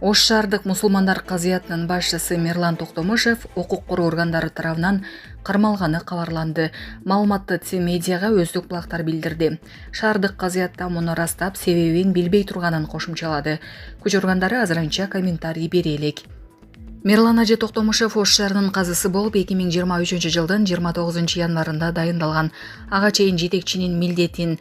Ош шаардык мусулмандар казыятынын башчысы Мирлан Токтомушев укук коргоо органдары тарабынан кармалганы кабарланды. Маалыматты медиага өздүк булактар билдирди. Шаардык казыятта муну ырастап, себебин билбей турганын кошумчалады. Күч органдары азырынча комментарий бере элек. Мирлан Ажы Токтомушев Ош шаарынын казысы болуп 2023 жылдын 29 январында дайындалган. Ага чейин жетекчинин милдетин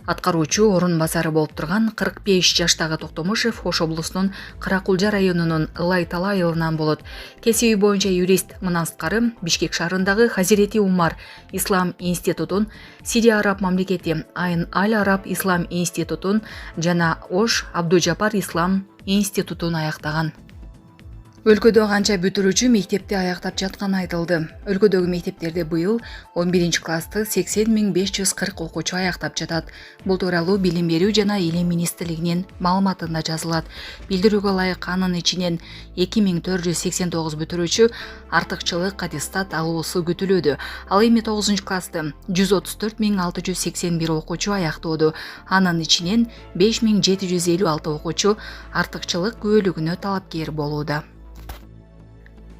аткаруучу орун басары болуп турган 45 жаштагы Токтомушев Ош облусунун Каракулжа районунун Ылай-Тала айылынан болот. Кесиби боюнча юрист, мындан сырткары Бишкек шаарындагы Хазирети Умар Ислам институтун, Сирия Араб мамлекети Айн Аль Араб Ислам институтун жана Ош Абдужапар Ислам институтун аяктаган. Өлкөдө канча бүтүрүүчү мектепти аяктап жатканы айтылды. Өлкөдөгү мектептерде быйыл 11-классты 80.540 окуучу аяктап жатат. Бул тууралуу Билим берүү жана Илим министрлигинин маалыматында жазылат. Билдирүүгө ылайык анын ичинен 2489 бүтүрүүчү артыкчылык аттестат алуусу күтүлүүдө. Ал эми 9-классты 134681 окуучу аяктоодо. Анын ичинен 5756 окуучу артыкчылык күбөлүгүнө талапкер болууда.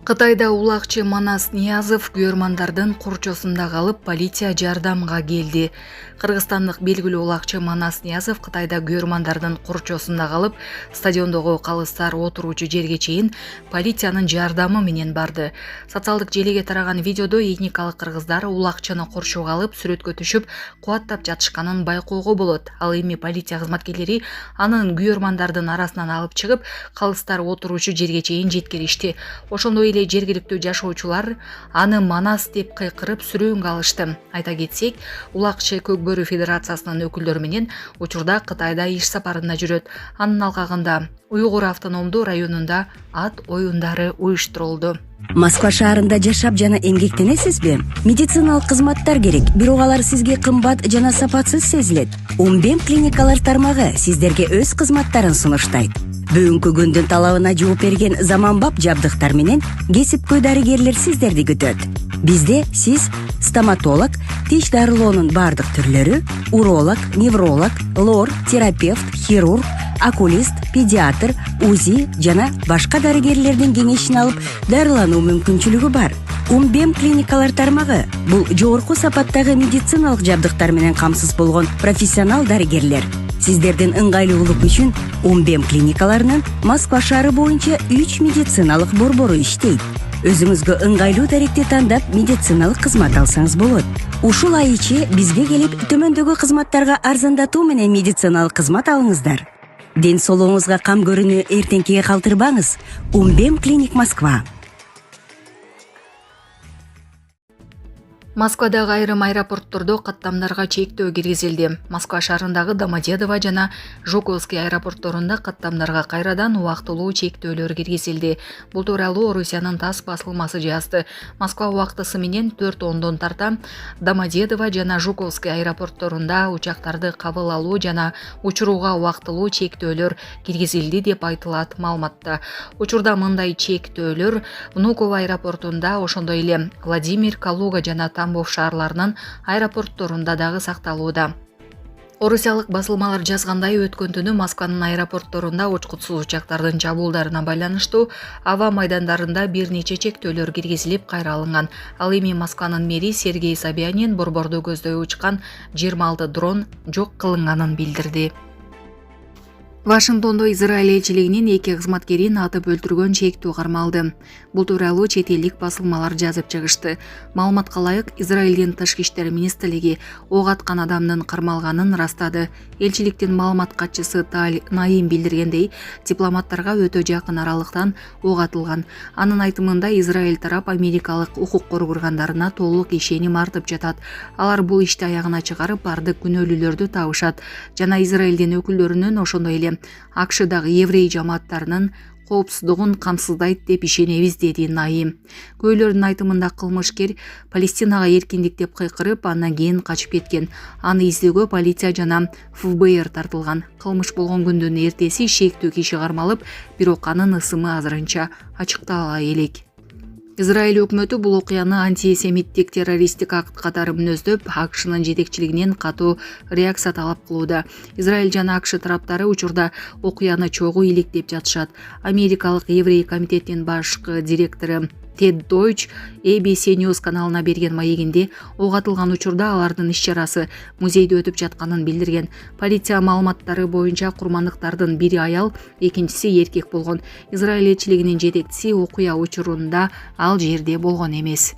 Кытайда улакчы Манас Ниязов күйөрмандардын курчосунда калып, полиция жардамга келди. Кыргызстандык белгилүү улакчы Манас Ниязов Кытайда күйөрмандардын курчосунда калып, стадиондогу калыстар отуруучу жерге чейин полициянын жардамы менен барды. Социалдык желеге тараган видеодо этникалык кыргыздар улакчыны курчууга алып, сүрөткө түшүп, кубаттап жатышканын байкоого болот. Ал эми полиция кызматкерлери анын күйөрмандардын арасынан алып чыгып, калыстар отуруучу жерге чейин жеткиришти. Ошондой эле жергиликтүү жашоочулар аны Манас деп кыйкырып сүрөөнгө алышты. Айта кетсек, улакчы Көкбөрү Федерациясынын өкүлдөрү менен учурда Кытайда иш сапарында жүрөт. Анын алкагында Уйгур автономдуу районунда ат оюндары уюштурулду. Москва шаарында жашап жана эмгектенесизби? Медициналык кызматтар керек, бирок алар сизге кымбат жана сапатсыз сезилет. Умбем клиникалар тармагы сиздерге өз кызматтарын сунуштайт. Бүгүнкү күндүн талабына жооп берген заманбап жабдыктар менен кесипкөй дарыгерлер сиздерди күтөт. Бизде сиз стоматолог, тиш дарылоонун бардык түрлөрү, уролог, невролог, лор, терапевт, хирург, окулист, педиатр, УЗИ жана башка дарыгерлердин кеңешин алып дарылануу мүмкүнчүлүгү бар. Умбем клиникалар тармагы бул жогорку сапаттагы медициналык жабдыктар менен камсыз болгон профессионал дарыгерлер. Сиздердин ыңгайлуулук үчүн Умбем клиникаларынын Москва шаары боюнча 3 медициналык борбору иштейт. Өзүңүзгө ыңгайлуу даректи тандап медициналык кызмат алсаңыз болот. Ушул ай ичи бизге келип төмөндөгү кызматтарга арзандатуу менен медициналык кызмат алыңыздар. Ден соолугуңузга кам көрүүнү эртеңкиге калтырбаңыз. Умбем клиник Москва. Москвадагы айрым аэропорттордо каттамдарга чектөө киргизилди. Москва шаарындагы Домодедово жана Жуковский аэропортторунда каттамдарга кайрадан убактылуу чектөөлөр киргизилди. Бул тууралуу Орусиянын ТАСС басылмасы жазды. Москва убактысы менен 4-10 тарта Домодедово жана Жуковский аэропортторунда учактарды кабыл алуу жана учурууга убактылуу чектөөлөр киргизилди деп айтылат маалыматта. Учурда мындай чектөөлөр Внуково аэропортунда, ошондой эле Владимир, Калуга жана Тамбов шаарларынын аэропортторунда дагы сакталууда. Орусиялык басылмалар жазгандай, өткөн түнү Москванын аэропортторунда учкутсуз учактардын чабуулдарына байланыштуу аба майдандарында бир нече чектөөлөр киргизилип кайра алынган. Ал эми Москванын мэри Сергей Собянин борборду көздөй учкан 26 дрон жок кылынганын билдирди. Вашингтондо Израиль элчилигинин 2 кызматкерин атып өлтүргөн чектөө кармалды. Бул тууралуу чет элдик басылмалар жазып чыгышты. Маалыматка ылайык, Израилдин тышкы иштер министрлиги ок аткан адамдын кармалганын ырастады. Элчиликтин маалымат катчысы Таль Наим билдиргендей, дипломаттарга өтө жакын аралыктан ок атылган. Анын айтымында Израиль тарап америкалык укук коргоо органдарына толук ишеним артып жатат. Алар бул ишти аягына чыгарып, бардык күнөөлүүлөрдү табышат жана Израилдин өкүлдөрүнүн, ошондой эле АКШдагы еврей жамааттарынын коопсуздугун камсыздайт деп ишенебиз, деди Наим. Көйлөрдүн айтымында кылмышкер Палестинага эркиндик деп кыйкырып, андан кийин качып кеткен. Аны издөөгө полиция жана ФБР тартылган. Кылмыш болгон күндүн эртеси шектүү киши кармалып, бирок анын ысымы азырынча ачыктала элек. Израиль өкмөтү бул окуяны антисемиттик террористик акт катары мүнөздөп, АКШнын жетекчилигинен катуу реакция талап кылууда. Израиль жана АКШ тараптары учурда окуяны чогуу иликтеп жатышат. Америкалык еврей комитетинин башкы директору Тед Дойч ABC News каналына берген маегинде ок атылган учурда алардын иш-чарасы музейде өтүп жатканын билдирген. Полиция маалыматтары боюнча курмандыктардын бири аял, экинчиси эркек болгон. Израиль элчилигинин жетекчиси окуя учурунда ал жерде болгон эмес.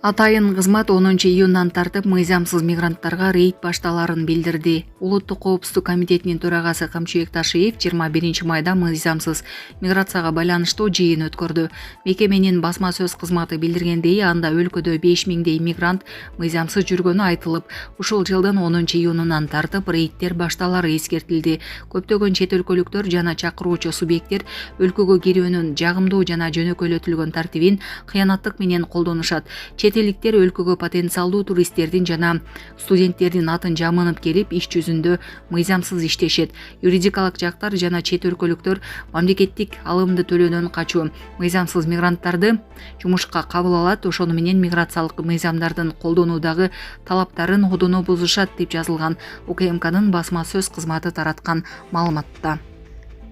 Атайын кызмат 10 июндан тартып мыйзамсыз мигранттарга рейд башталарын билдирди. Улуттук коопсуздук комитетинин төрагасы Камчыбек Ташиев 21 майда мыйзамсыз миграцияга байланыштуу жыйын өткөрдү. Мекеменин басма сөз кызматы билдиргендей, анда өлкөдө 5000дей мигрант мыйзамсыз жүргөнү айтылып, ушул жылдын 10 июнунан тартып рейдтер башталары эскертилди. Көптөгөн чет өлкөлүктөр жана чакыруучу субъекттер өлкөгө кирүүнүн жагымдуу жана жөнөкөйлөтүлгөн тартибин кыянаттык менен колдонушат. Чет элдиктер өлкөгө потенциалдуу туристтердин жана студенттердин атын жамынып келип, иш жүзүндө мыйзамсыз иштешет. Юридикалык жактар жана чет өлкөлүктөр мамлекеттик алымды төлөөнөн качуу, мыйзамсыз мигранттарды жумушка кабыл алат, ошону менен миграциялык мыйзамдардын колдонуудагы талаптарын одоно бузушат деп жазылган УКМКнын басма сөз кызматы тараткан маалыматта.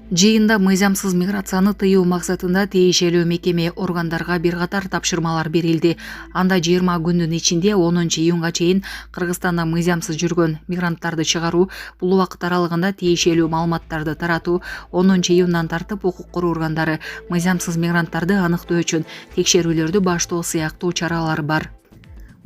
Жыйында мыйзамсыз миграцияны тыюу максатында тиешелүү мекеме органдарга бир катар тапшырмалар берилди. Анда 20 күндүн ичинде 10 июнга чейин Кыргызстанда мыйзамсыз жүргөн мигранттарды чыгаруу, бул убакыт аралыгында тиешелүү маалыматтарды таратуу, 10 июндан тартып укук коргоо органдары мыйзамсыз мигранттарды аныктоо үчүн текшерүүлөрдү баштоо сыяктуу чаралар бар.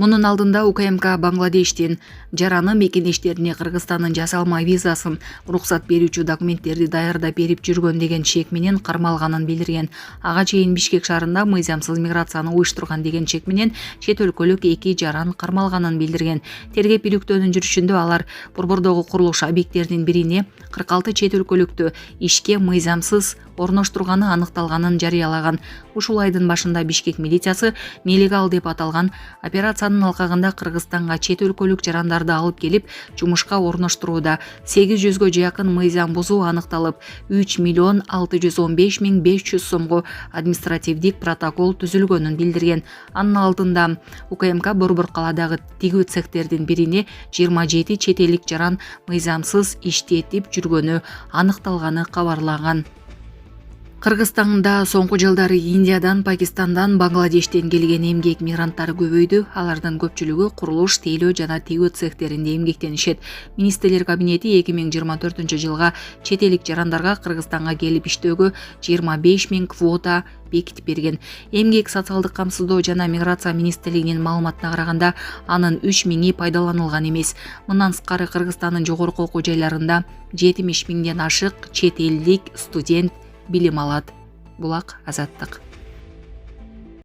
Мунун алдында УКМК Бангладештин жараны мекендештерине Кыргызстандын жасалма визасын, уруксат берүүчү документтерди даярдап берип жүргөн деген чек менен кармалганын билдирген. Ага чейин Бишкек шаарында мыйзамсыз миграцияны уюштурган деген чек менен чет өлкөлүк 2 жаран кармалганын билдирген. Тергеп иликтөөнүн жүрүшүндө алар Борбордогу курулуш объекттеринин бирине 46 чет өлкөлүктү ишке мыйзамсыз орноштурганы аныкталганын жарыялаган. Ушул айдын башында Бишкек милициясы нелегал деп аталган операциянын алкагында Кыргызстанга чет өлкөлүк жарандарды алып келип, жумушка орноштурууда 800гө жакын мыйзам бузуу аныкталып, 3,615,500 сомго административдик протокол түзүлгөнүн билдирген. Анын алдында УКМК Борбор калаадагы тигүү цехтердин бирине 27 чет элдик жаран мыйзамсыз иштетип жүргөнү аныкталганы кабарлаган. Кыргызстанда соңку жылдары Индиядан, Пакистандан, Бангладештен келген эмгек мигранттары көбөйдү. Алардын көпчүлүгү курулуш, тейлөө жана тигүү цехтеринде эмгектенишет. Министрлер кабинети 2024 жылга чет элдик жарандарга Кыргызстанга келип иштөөгө 25 000 квота бекитип берген. Эмгек социалдык камсыздоо жана миграция министрлигинин маалыматына караганда, анын 3000 пайдаланылган эмес. Мындан сырткары Кыргызстандын жогорку окуу жайларында 70 000ден ашык чет элдик студент билим алат. Булак Азаттык.